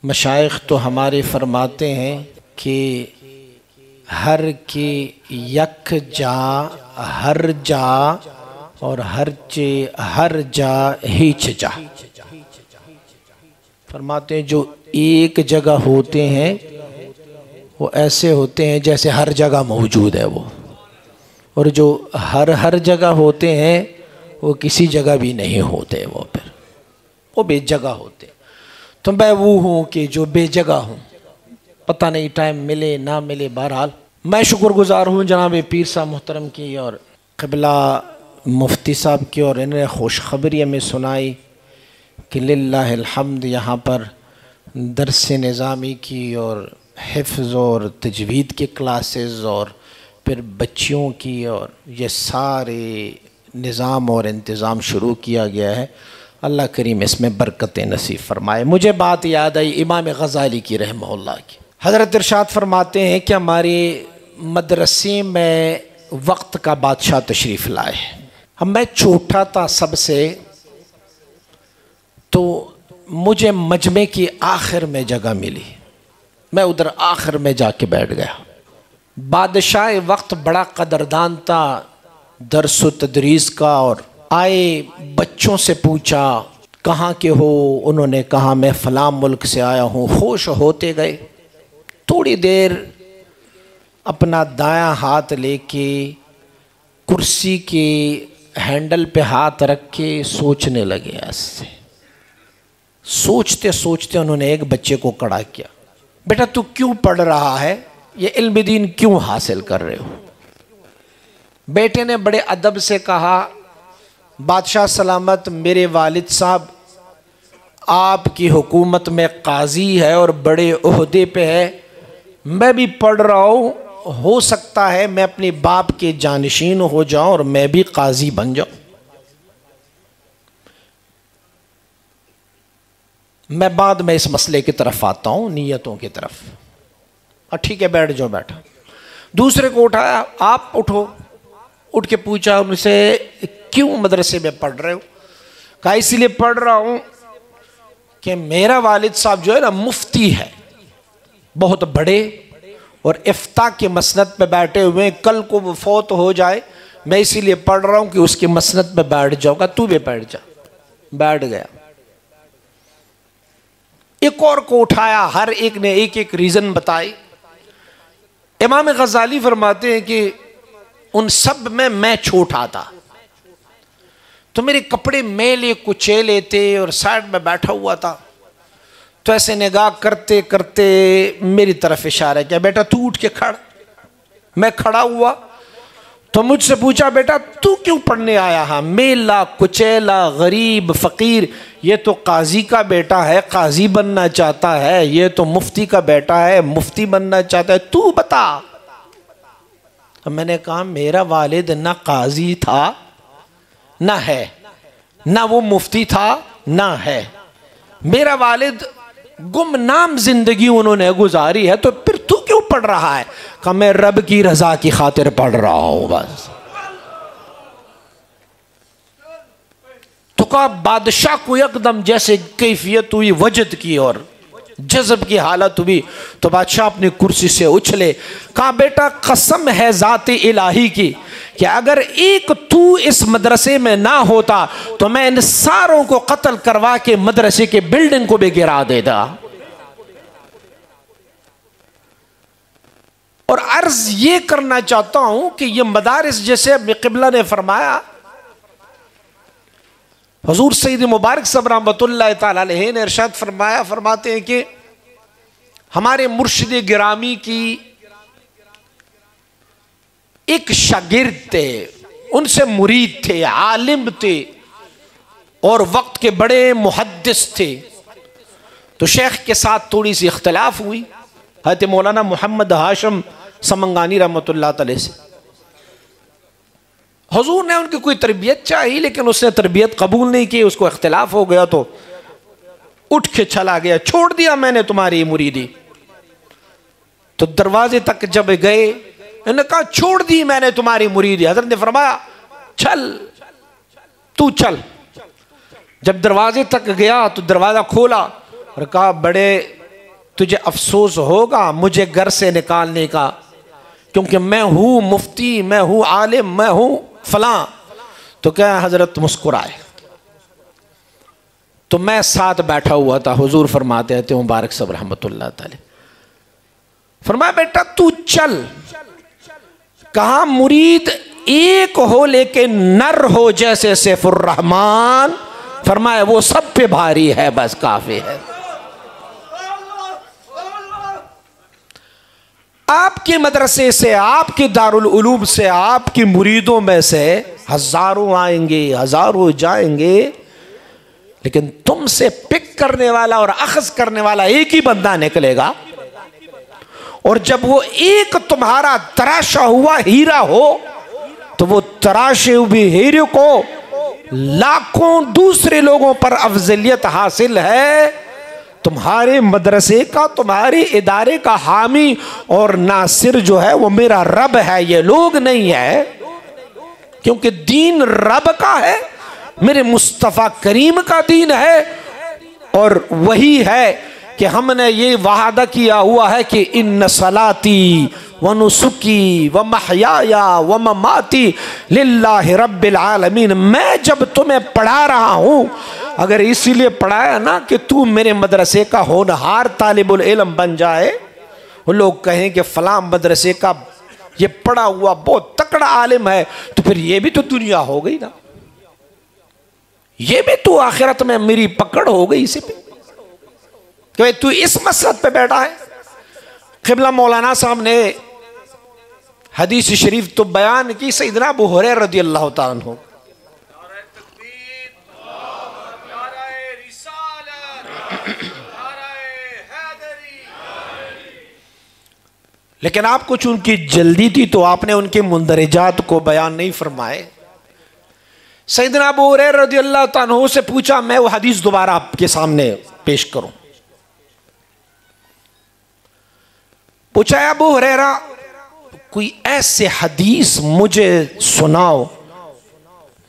مشائخ تو ہمارے فرماتے ہیں کہ ہر کے یک جا ہر جا اور ہر جا ہیچ جا فرماتے ہیں جو ایک جگہ ہوتے ہیں وہ ایسے ہوتے ہیں جیسے ہر جگہ موجود ہے وہ، اور جو ہر جگہ ہوتے ہیں وہ کسی جگہ بھی نہیں ہوتے، وہ بے جگہ ہوتے. تو میں وہ ہوں کہ جو بے جگہ ہوں، پتہ نہیں ٹائم ملے نہ ملے. بہرحال میں شکر گزار ہوں جناب پیر صاحب محترم کی اور قبلہ مفتی صاحب کی، اور انہوں نے خوشخبری ہمیں سنائی کہ للہ الحمد یہاں پر درس نظامی کی اور حفظ اور تجوید کے کلاسز اور پھر بچیوں کی اور یہ سارے نظام اور انتظام شروع کیا گیا ہے. اللہ کریم اس میں برکت نصیب فرمائے. مجھے بات یاد آئی امام غزالی کی رحمہ اللہ کی. حضرت ارشاد فرماتے ہیں کہ ہمارے مدرسے میں وقت کا بادشاہ تشریف لائے. میں چھوٹا تھا سب سے، تو مجھے مجمع کی آخر میں جگہ ملی، میں ادھر آخر میں جا کے بیٹھ گیا. بادشاہ وقت بڑا قدردان تھا درس و تدریس کا، اور آئے بچوں سے پوچھا کہاں کے ہو، انہوں نے کہا میں فلاں ملک سے آیا ہوں. خوش ہوتے گئے. تھوڑی دیر اپنا دایاں ہاتھ لے کے کرسی کے ہینڈل پہ ہاتھ رکھ کے سوچنے لگے. ایسے سوچتے سوچتے انہوں نے ایک بچے کو کھڑا کیا، بیٹا تو کیوں پڑھ رہا ہے، یہ علم دین کیوں حاصل کر رہے ہو؟ بیٹے نے بڑے ادب سے کہا بادشاہ سلامت، میرے والد صاحب آپ کی حکومت میں قاضی ہے اور بڑے عہدے پہ ہے، میں بھی پڑھ رہا ہوں، ہو سکتا ہے میں اپنے باپ کے جانشین ہو جاؤں اور میں بھی قاضی بن جاؤں. میں بعد میں اس مسئلے کی طرف آتا ہوں، نیتوں کی طرف. ٹھیک ہے بیٹھ جاؤ. بیٹھا. دوسرے کو اٹھایا، آپ اٹھو. اٹھ کے پوچھا ان سے کیوں مدرسے میں پڑھ رہے ہو؟ کہا اس لیے پڑھ رہا ہوں کہ میرا والد صاحب جو ہے نا مفتی ہے، بہت بڑے، اور افتاء کے مسند پہ بیٹھے ہوئے ہیں، کل کو وہ فوت ہو جائے، میں اسی لیے پڑھ رہا ہوں کہ اس کے مسند پہ بیٹھ جاؤ گا. تو بھی بیٹھ جا. بیٹھ گیا. ایک اور کو اٹھایا، ہر ایک نے ایک ایک ریزن بتائی. امام غزالی فرماتے ہیں کہ ان سب میں چھوٹا تھا، تو میرے کپڑے میلے کچیلے تھے اور سائڈ میں بیٹھا ہوا تھا. تو ایسے نگاہ کرتے کرتے میری طرف اشارہ کیا، بیٹا تو اٹھ کے کھڑ. میں کھڑا ہوا تو مجھ سے پوچھا بیٹا تو کیوں پڑھنے آیا ہے؟ میلا کچیلا غریب فقیر، یہ تو قاضی کا بیٹا ہے، قاضی بننا چاہتا ہے، یہ تو مفتی کا بیٹا ہے، مفتی بننا چاہتا ہے، تو بتا. میں نے کہا میرا والد نہ قاضی تھا نہ ہے، نہ وہ مفتی تھا نہ ہے. میرا والد گمنام زندگی انہوں نے گزاری ہے، تو پھر تو کیوں پڑھ رہا ہے؟ کہ میں رب کی رضا کی خاطر پڑھ رہا ہوں بس. تو کہا بادشاہ کو یکدم جیسے کیفیت ہوئی وجد کی اور جذب کی حالت ہوئی، تو بادشاہ اپنی کرسی سے اچھلے. کہا بیٹا قسم ہے ذات الہی کی کہ اگر ایک تو اس مدرسے میں نہ ہوتا تو میں ان ساروں کو قتل کروا کے مدرسے کے بلڈنگ کو بھی گرا دیتا. اور عرض یہ کرنا چاہتا ہوں کہ یہ مدارس جیسے ابن قبلہ نے فرمایا، حضور سید مبارک صاحب رحمۃ اللہ تعالی علیہ نے ارشاد فرمایا، فرماتے ہیں کہ ہمارے مرشد گرامی کی ایک شاگرد تھے، ان سے مرید تھے، عالم تھے اور وقت کے بڑے محدث تھے. تو شیخ کے ساتھ تھوڑی سی اختلاف ہوئی حضرت مولانا محمد ہاشم سمنگانی رحمۃ اللہ تعالی سے. حضور نے ان کی کوئی تربیت چاہی لیکن اس نے تربیت قبول نہیں کی، اس کو اختلاف ہو گیا تو اٹھ کے چلا گیا، چھوڑ دیا میں نے تمہاری مریدی. تو دروازے تک جب گئے انہوں نے کہا چھوڑ دی میں نے تمہاری مریدی. حضرت نے فرمایا چل تو چل. جب دروازے تک گیا تو دروازہ کھولا اور کہا بڑے تجھے افسوس ہوگا مجھے گھر سے نکالنے کا، کیونکہ میں ہوں مفتی، میں ہوں عالم، میں ہوں فلاں۔ تو کیا حضرت مسکرائے، تو میں ساتھ بیٹھا ہوا تھا، حضور فرماتے تھے مبارک صاحب رحمت اللہ تعالی، فرمایا بیٹا تو چل، کہاں مرید ایک ہو لیکن نر ہو جیسے سیف الرحمان، فرمایا وہ سب پہ بھاری ہے، بس کافی ہے۔ آپ کے مدرسے سے، آپ کے دارالعلوم سے، آپ کی مریدوں میں سے ہزاروں آئیں گے، ہزاروں جائیں گے، لیکن تم سے پک کرنے والا اور اخذ کرنے والا ایک ہی بندہ نکلے گا۔ اور جب وہ ایک تمہارا تراشا ہوا ہیرا ہو تو وہ تراشے ہوئے ہیرے کو لاکھوں دوسرے لوگوں پر افضلیت حاصل ہے، تمہارے مدرسے کا، تمہارے ادارے کا حامی اور ناصر جو ہے وہ میرا رب ہے، یہ لوگ نہیں ہے، کیونکہ دین رب کا ہے، میرے مصطفیٰ کریم کا دین ہے۔ اور وہی ہے کہ ہم نے یہ وعدہ کیا ہوا ہے کہ ان صلاتی ونسکی ومحیای ومماتی للہ رب العالمین۔ میں جب تمہیں پڑھا رہا ہوں، اگر اسی لیے پڑھایا نا کہ تو میرے مدرسے کا ہونہار طالب العلم بن جائے، وہ لوگ کہیں کہ فلاں مدرسے کا یہ پڑھا ہوا بہت تکڑا عالم ہے، تو پھر یہ بھی تو دنیا ہو گئی نا، یہ بھی تو آخرت میں میری پکڑ ہو گئی اسی پہ، کہ تو اس مسلک پہ بیٹھا ہے۔ قبلہ مولانا صاحب نے حدیث شریف تو بیان کی، سیدنا ابو ہریرہ رضی اللہ تعالیٰ عنہ، لیکن آپ کچھ ان کی جلدی تھی تو آپ نے ان کے مندرجات کو بیان نہیں فرمائے۔ سیدنا ابو ہریرہ رضی اللہ تعالیٰ عنہ سے پوچھا، میں وہ حدیث دوبارہ آپ کے سامنے پیش کروں۔ پوچھا ہے ابو ہریرہ کوئی ایسے حدیث مجھے سناؤ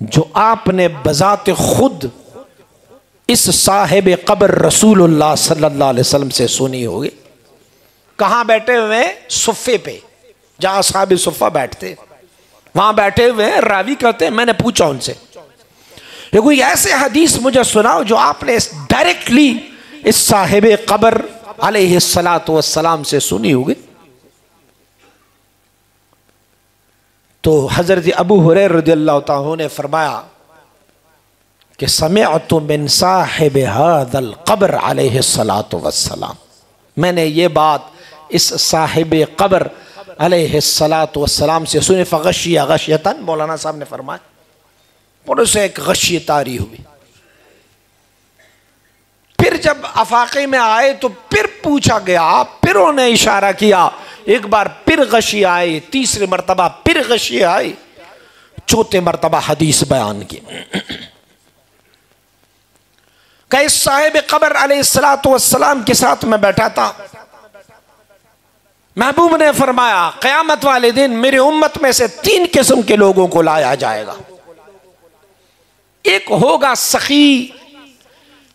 جو آپ نے بذات خود اس صاحب قبر رسول اللہ صلی اللہ علیہ وسلم سے سنی ہوگی۔ کہاں بیٹھے ہوئے ہیں؟ صفے پہ، جہاں اصحاب صفہ بیٹھتے، وہاں بیٹھے ہوئے ہیں۔ راوی کہتے ہیں میں نے پوچھا ان سے کہ کوئی ایسے حدیث مجھے سناؤ جو آپ نے ڈائریکٹلی اس صاحب قبر علیہ السلام سے سنی ہوگی۔ تو حضرت ابو ہریرہ رضی اللہ تعالیٰ نے فرمایا کہ سمعت من صاحب هذا القبر علیہ السلام، میں نے یہ بات اس صاحب قبر علیہ السلام سے سنی۔ فغشی غشیتاً، مولانا صاحب نے فرمایا اور اسے ایک غشیت طاری ہوئی۔ پھر جب افاقے میں آئے تو پھر پوچھا گیا، پھر انہوں نے اشارہ کیا، ایک بار پھر غشی آئی، تیسری مرتبہ پھر غشی آئی، چوتھے مرتبہ حدیث بیان کی کہ اس صاحب قبر علیہ السلام کے ساتھ میں بیٹھا تھا۔ محبوب نے فرمایا قیامت والے دن میری امت میں سے 3 قسم کے لوگوں کو لایا جائے گا۔ ایک ہوگا سخی،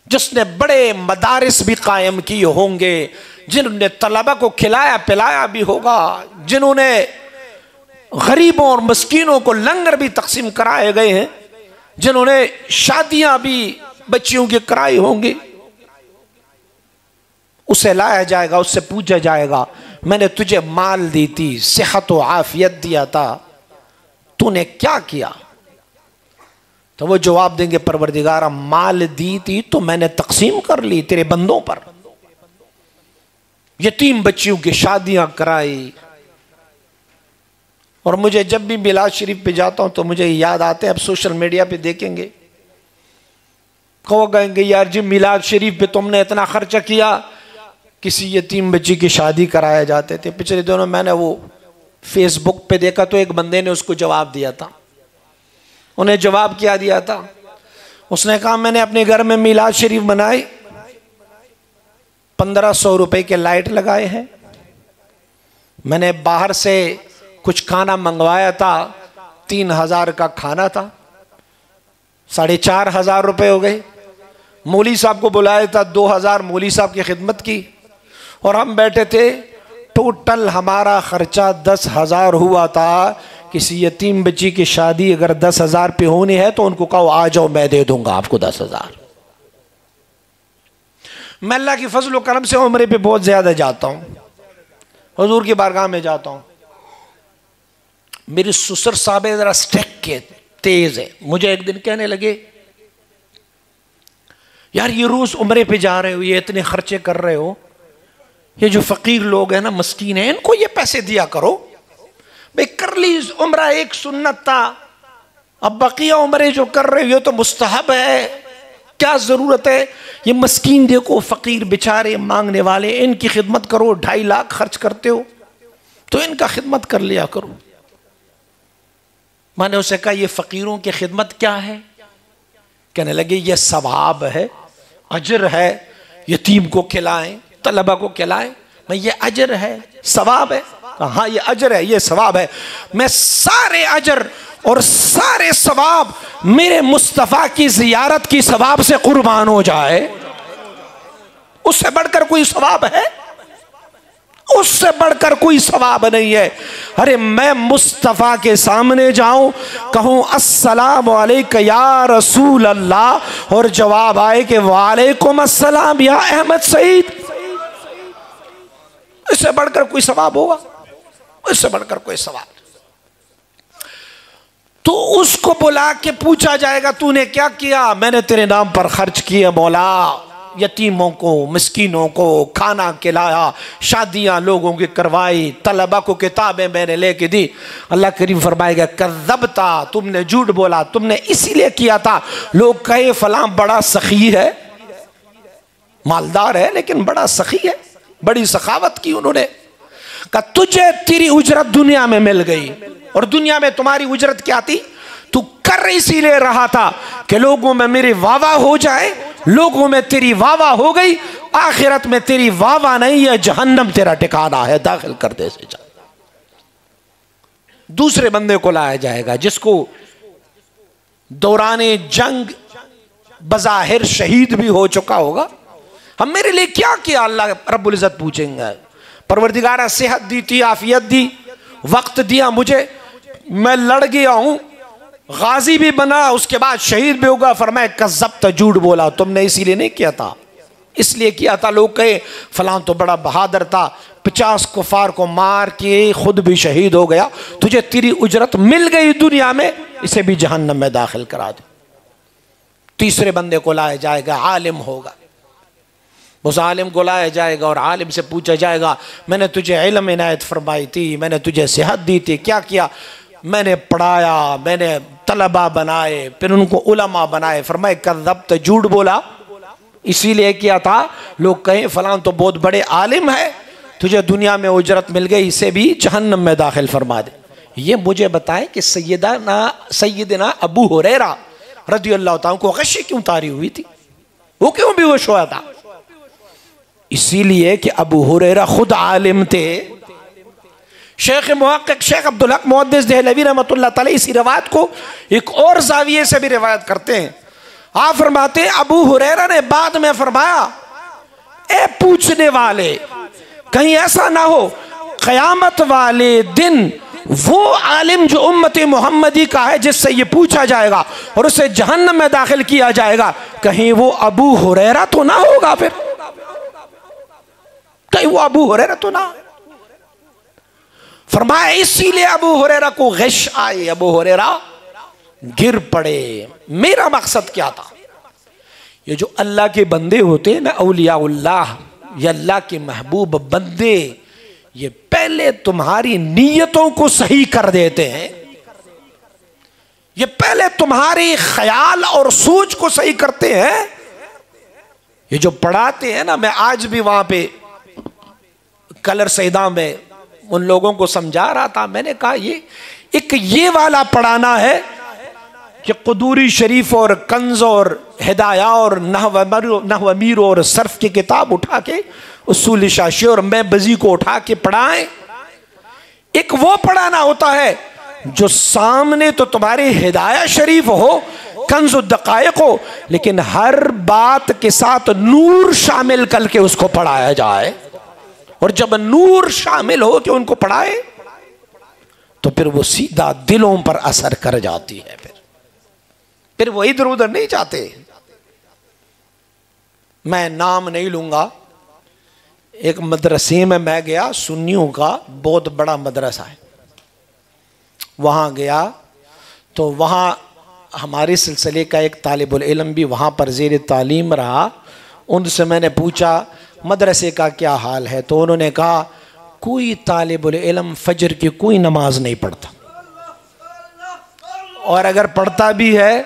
جس نے بڑے مدارس بھی قائم کیے ہوں گے، جنہوں نے طلبہ کو کھلایا پلایا بھی ہوگا، جنہوں نے غریبوں اور مسکینوں کو لنگر بھی تقسیم کرائے گئے ہیں، جنہوں نے شادیاں بھی بچیوں کی کرائی ہوں گی۔ اسے لایا جائے گا، اس سے پوچھا جائے گا میں نے تجھے مال دی تھی، صحت و عافیت دیا تھا، تو نے کیا کیا؟ تو وہ جواب دیں گے پروردگارہ مال دی تھی تو میں نے تقسیم کر لی تیرے بندوں پر، یتیم بچیوں کی شادیاں کرائی۔ اور مجھے جب بھی میلاد شریف پہ جاتا ہوں تو مجھے یاد آتے ہیں، اب سوشل میڈیا پہ دیکھیں گے، وہ کہیں گے یار جی میلاد شریف پہ تم نے اتنا خرچہ کیا، کسی یتیم بچی کی شادی کرایا جاتے تھے۔ پچھلے دنوں میں نے وہ فیس بک پہ دیکھا تو ایک بندے نے اس کو جواب دیا تھا۔ انہیں جواب کیا دیا تھا؟ اس نے کہا میں نے اپنے گھر میں میلاد شریف بنائی، 1500 روپے کے لائٹ لگائے ہیں، میں نے باہر سے کچھ کھانا منگوایا تھا، 3000 کا کھانا تھا، 4500 روپے ہو گئے، مولوی صاحب کو بلایا تھا، 2000 مولوی صاحب کی خدمت کی، اور ہم بیٹھے تھے، ٹوٹل ہمارا خرچہ 10,000 ہوا تھا. کسی یتیم بچی کی شادی اگر 10,000 پہ ہونی ہے تو ان کو کہو آ جاؤ، میں دے دوں گا آپ کو 10,000. میں اللہ کی فضل و کرم سے عمرے پہ بہت زیادہ جاتا ہوں، حضور کی بارگاہ میں جاتا ہوں. میری سسر صاحب ذرا اسٹیک کے تیز ہے. مجھے ایک دن کہنے لگے یار یہ روز عمرے پہ جا رہے ہو، یہ اتنے خرچے کر رہے ہو، یہ جو فقیر لوگ ہیں نا، مسکین ہیں، ان کو یہ پیسے دیا کرو. بھئی کر لی عمرہ، ایک سنت تھا، اب بقیہ عمرے جو کر رہے ہو یہ تو مستحب ہے، کیا ضرورت ہے؟ یہ مسکین دیکھو، فقیر بیچارے مانگنے والے، ان کی خدمت کرو. 2.5 لاکھ خرچ کرتے ہو تو ان کا خدمت کر لیا کرو. میں نے اسے کہا یہ فقیروں کی خدمت کیا ہے؟ کہنے لگے یہ ثواب ہے، اجر ہے، یتیم کو کھلائیں، طلبہ کو کھلائیں. میں یہ اجر ہے، ثواب ہے؟ ہاں یہ اجر ہے، یہ ثواب ہے. میں سارے اجر اور سارے ثواب میرے مصطفیٰ کی زیارت کی ثواب سے قربان ہو جائے، اس سے بڑھ کر کوئی ثواب ہے؟ اس سے بڑھ کر کوئی ثواب نہیں ہے. ارے میں مصطفیٰ کے سامنے جاؤں، کہوں السلام علیکہ یا رسول اللہ، اور جواب آئے کہ وعلیکم السلام یا احمد سعید، اس سے بڑھ کر کوئی ثواب ہوگا؟ اس سے بڑھ کر کوئی ثواب. تو اس کو بلا کے پوچھا جائے گا تو نے کیا کیا؟ میں نے تیرے نام پر خرچ کیا مولا، یتیموں کو، مسکینوں کو کھانا کھلایا، شادیاں لوگوں کی کروائی، طلبہ کو کتابیں میں نے لے کے دی. اللہ کریم فرمائے گا کذبتا، تم نے جھوٹ بولا، تم نے اسی لیے کیا تھا. لوگ کہے فلاں بڑا سخی ہے، مالدار ہے لیکن بڑا سخی ہے، بڑی سخاوت کی انہوں نے. کہ تجھے تیری اجرت دنیا میں مل گئی، اور دنیا میں تمہاری اجرت کیا تھی؟ تو کر اسی لیے رہا تھا کہ لوگوں میں میری واہ واہ ہو جائے. لوگوں میں تیری واہ واہ ہو گئی، آخرت میں تیری واہ واہ نہیں ہے، جہنم تیرا ٹھکانہ ہے، داخل کر دے سے جا. دوسرے بندے کو لایا جائے گا جس کو دوران جنگ بظاہر شہید بھی ہو چکا ہوگا. ہم میرے لیے کیا کیا؟ اللہ رب العزت پوچھیں گے. پروردگارہ صحت دی تھی، عافیت دی، وقت دیا مجھے، میں لڑ گیا ہوں، غازی بھی بنا، اس کے بعد شہید بھی ہوگا. فرمائے کذبت، جھوٹ بولا، تم نے اسی لیے نہیں کیا تھا، اس لیے کیا تھا لوگ کہے فلاں تو بڑا بہادر تھا، 50 کفار کو مار کے خود بھی شہید ہو گیا، تجھے تیری اجرت مل گئی دنیا میں، اسے بھی جہنم میں داخل کرا دے. تیسرے بندے کو لایا جائے گا، عالم ہوگا. اس عالم کو لایا جائے گا اور عالم سے پوچھا جائے گا میں نے تجھے علم عنایت فرمائی تھی، میں نے تجھے صحت دی تھی، کیا کیا؟ میں نے پڑھایا، میں نے طلبہ بنائے، پھر ان کو علماء بنائے. فرمائے کذبت، جھوٹ بولا، اسی لیے کیا تھا. لوگ کہیں فلاں تو بہت بڑے عالم ہے، تجھے دنیا میں اجرت مل گئی، اسے بھی جہنم میں داخل فرما دے. یہ مجھے بتائے کہ سیدنا ابو ہریرہ رضی اللہ تعالیٰ کو غشی کیوں طاری ہوئی تھی؟ وہ کیوں بھی ہوش ہوا تھا؟ اسی لیے کہ ابو ہریرہ خود عالم تھے. شیخ محقق شیخ عبدالحق محدث دہلوی رحمۃ اللہ تعالی اسی روایت کو ایک اور زاویے سے بھی روایت کرتے ہیں. آپ فرماتے ہیں ابو ہریرہ نے بعد میں فرمایا اے پوچھنے والے، کہیں ایسا نہ ہو قیامت والے دن وہ عالم جو امت محمدی کا ہے جس سے یہ پوچھا جائے گا اور اسے جہنم میں داخل کیا جائے گا، کہیں وہ ابو ہریرہ تو نہ ہوگا؟ پھر کہیں وہ ابو ہریرہ تو نہ. فرمایا اسی لیے ابو ہریرہ کو غش آئے، ابو ہریرہ گر پڑے. میرا مقصد کیا تھا؟ یہ جو اللہ کے بندے ہوتے ہیں نا، اولیاء اللہ، یہ اللہ کے محبوب بندے، یہ پہلے تمہاری نیتوں کو صحیح کر دیتے ہیں، یہ پہلے تمہاری خیال اور سوچ کو صحیح کرتے ہیں. یہ جو پڑھاتے ہیں نا، میں آج بھی وہاں پہ کلر سیدہ میں ان لوگوں کو سمجھا رہا تھا. میں نے کہا یہ والا پڑھانا ہے کہ قدوری شریف اور کنز اور ہدایہ اور نحو امیر اور صرف کی کتاب اٹھا کے اصول شاشی اور میں بزی کو اٹھا کے پڑھائیں. ایک وہ پڑھانا ہوتا ہے جو سامنے تو تمہاری ہدایہ شریف ہو، کنز الدقائق ہو، لیکن ہر بات کے ساتھ نور شامل کر کے اس کو پڑھایا جائے. اور جب نور شامل ہو کہ ان کو پڑھائے تو پھر وہ سیدھا دلوں پر اثر کر جاتی ہے، پھر وہ ادھر ادھر نہیں جاتے۔ میں نام نہیں لوں گا، ایک مدرسے میں گیا، سنیوں کا بہت بڑا مدرسہ ہے، وہاں گیا تو وہاں ہمارے سلسلے کا ایک طالب العلم بھی وہاں پر زیر تعلیم رہا۔ ان سے میں نے پوچھا مدرسے کا کیا حال ہے، تو انہوں نے کہا کوئی طالب العلم فجر کی کوئی نماز نہیں پڑھتا، اور اگر پڑھتا بھی ہے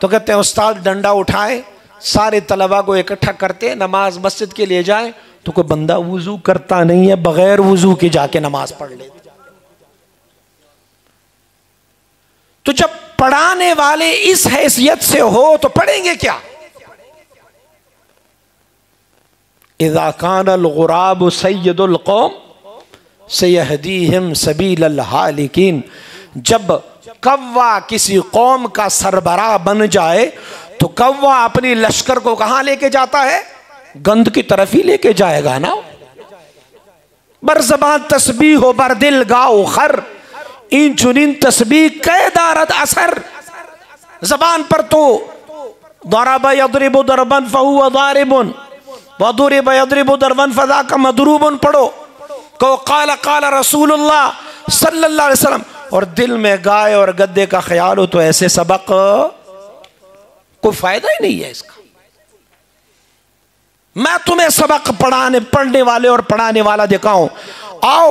تو کہتے ہیں استاد ڈنڈا اٹھائے، سارے طلباء کو اکٹھا کرتے نماز مسجد کے لیے جائیں، تو کوئی بندہ وضو کرتا نہیں ہے، بغیر وضو کے جا کے نماز پڑھ لے۔ تو جب پڑھانے والے اس حیثیت سے ہو تو پڑھیں گے کیا؟ اذا کان الغراب سید القوم سیہدیہم سبیل الہالکین، جب کوا کسی قوم کا سربراہ بن جائے تو کوا اپنی لشکر کو کہاں لے کے جاتا ہے؟ گند کی طرف ہی لے کے جائے گا نا۔ بر زبان تسبیح ہو بر دل گاؤ خر، این چنین تسبیح کے دارد اثر۔ زبان پر تو ضرب یضرب ضربا فہو ضارب وضرب یضرب ضربا فذاک مضروب پڑھو، کہ قال قال رسول اللہ صلی اللہ علیہ وسلم، اور دل میں گائے اور گدے کا خیال ہو تو ایسے سبق کوئی فائدہ ہی نہیں ہے اس کا۔ میں تمہیں سبق پڑھنے والے اور پڑھانے والا دکھاؤں۔ آؤ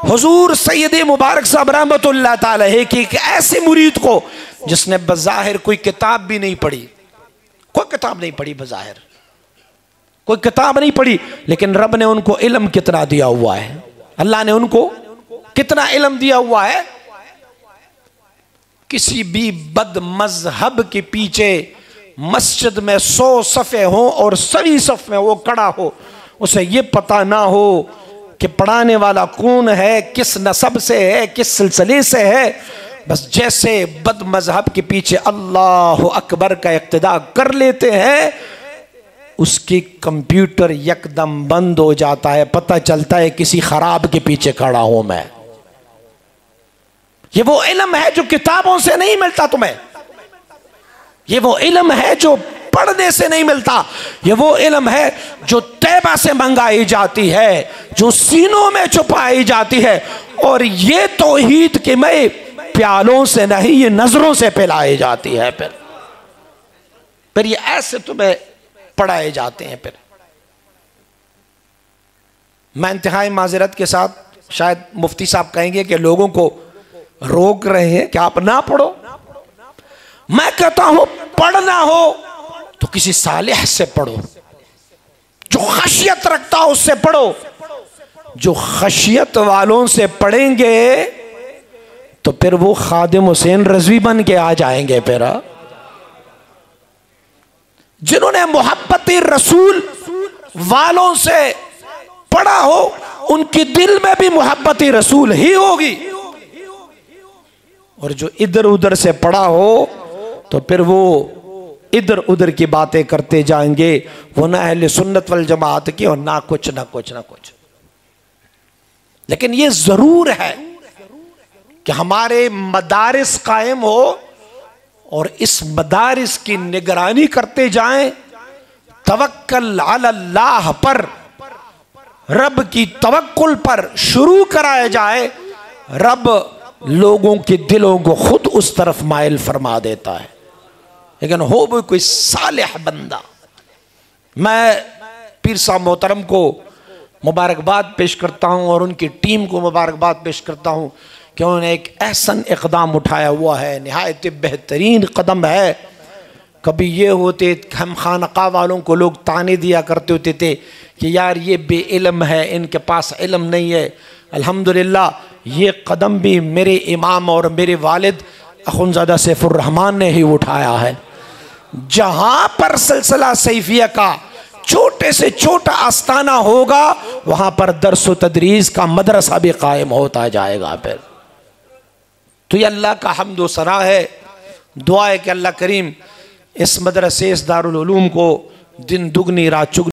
حضور سید مبارک صاحب رحمت اللہ تعالی کی ایک ایسے مرید کو جس نے بظاہر کوئی کتاب بھی نہیں پڑھی، کوئی کتاب نہیں پڑھی، بظاہر کوئی کتاب نہیں پڑھی، لیکن رب نے ان کو علم کتنا دیا ہوا ہے، اللہ نے ان کو کتنا علم دیا ہوا ہے۔ کسی بھی بد مذہب کے پیچھے مسجد میں 100 صفیں ہوں اور سوی صف میں وہ کھڑا ہو، اسے یہ پتہ نہ ہو کہ پڑھانے والا کون ہے، کس نسب سے ہے، کس سلسلے سے ہے، بس جیسے بد مذہب کے پیچھے اللہ اکبر کا اقتداء کر لیتے ہیں، اس کی کمپیوٹر یکدم بند ہو جاتا ہے، پتہ چلتا ہے کسی خراب کے پیچھے کھڑا ہوں میں۔ یہ وہ علم ہے جو کتابوں سے نہیں ملتا تمہیں، یہ وہ علم ہے جو پڑھنے سے نہیں ملتا، یہ وہ علم ہے جو طیبہ سے منگائی جاتی ہے، جو سینوں میں چھپائی جاتی ہے، اور یہ توحید کہ میں پیالوں سے نہیں، یہ نظروں سے پلائی جاتی ہے۔ پھر یہ ایسے تمہیں پڑھائے جاتے ہیں۔ پھر میں انتہائی معذرت کے ساتھ، شاید مفتی صاحب کہیں گے کہ لوگوں کو روک رہے ہیں کہ آپ نہ پڑھو، میں کہتا ہوں پڑھنا ہو تو کسی صالح سے پڑھو، جو خشیت رکھتا ہو اس سے پڑھو۔ جو خشیت والوں سے پڑھیں گے تو پھر وہ خادم حسین رضوی بن کے آ جائیں گے۔ پھر جنہوں نے محبت رسول والوں سے پڑھا ہو ان کی دل میں بھی محبت رسول ہی ہوگی، اور جو ادھر ادھر سے پڑھا ہو تو پھر وہ ادھر ادھر کی باتیں کرتے جائیں گے، وہ نہ اہل سنت والجماعت کی اور نہ کچھ نہ کچھ نہ کچھ۔ لیکن یہ ضرور ہے کہ ہمارے مدارس قائم ہو اور اس مدارس کی نگرانی کرتے جائیں، توکل علی اللہ پر، رب کی توکل پر شروع کرایا جائے، رب لوگوں کے دلوں کو خود اس طرف مائل فرما دیتا ہے۔ لیکن ہو بھی کوئی صالح بندہ۔ میں پیر صاحب محترم کو مبارکباد پیش کرتا ہوں اور ان کی ٹیم کو مبارکباد پیش کرتا ہوں کہ انہوں نے ایک احسن اقدام اٹھایا ہوا ہے، نہایت بہترین قدم ہے۔ کبھی یہ ہوتے ہم خانقاہ والوں کو لوگ تانے دیا کرتے ہوتے تھے کہ یار یہ بے علم ہے، ان کے پاس علم نہیں ہے۔ الحمدللہ یہ قدم بھی میرے امام اور میرے والد اخونزادہ سیف الرحمن نے ہی اٹھایا ہے۔ جہاں پر سلسلہ سیفیہ کا چھوٹے سے چھوٹا آستانہ ہوگا وہاں پر درس و تدریس کا مدرسہ بھی قائم ہوتا جائے گا۔ پھر تو یہ اللہ کا حمد و ثنا ہے، دعا ہے کہ اللہ کریم اس مدرسے، اس دارالعلوم کو دن دگنی رات چگنی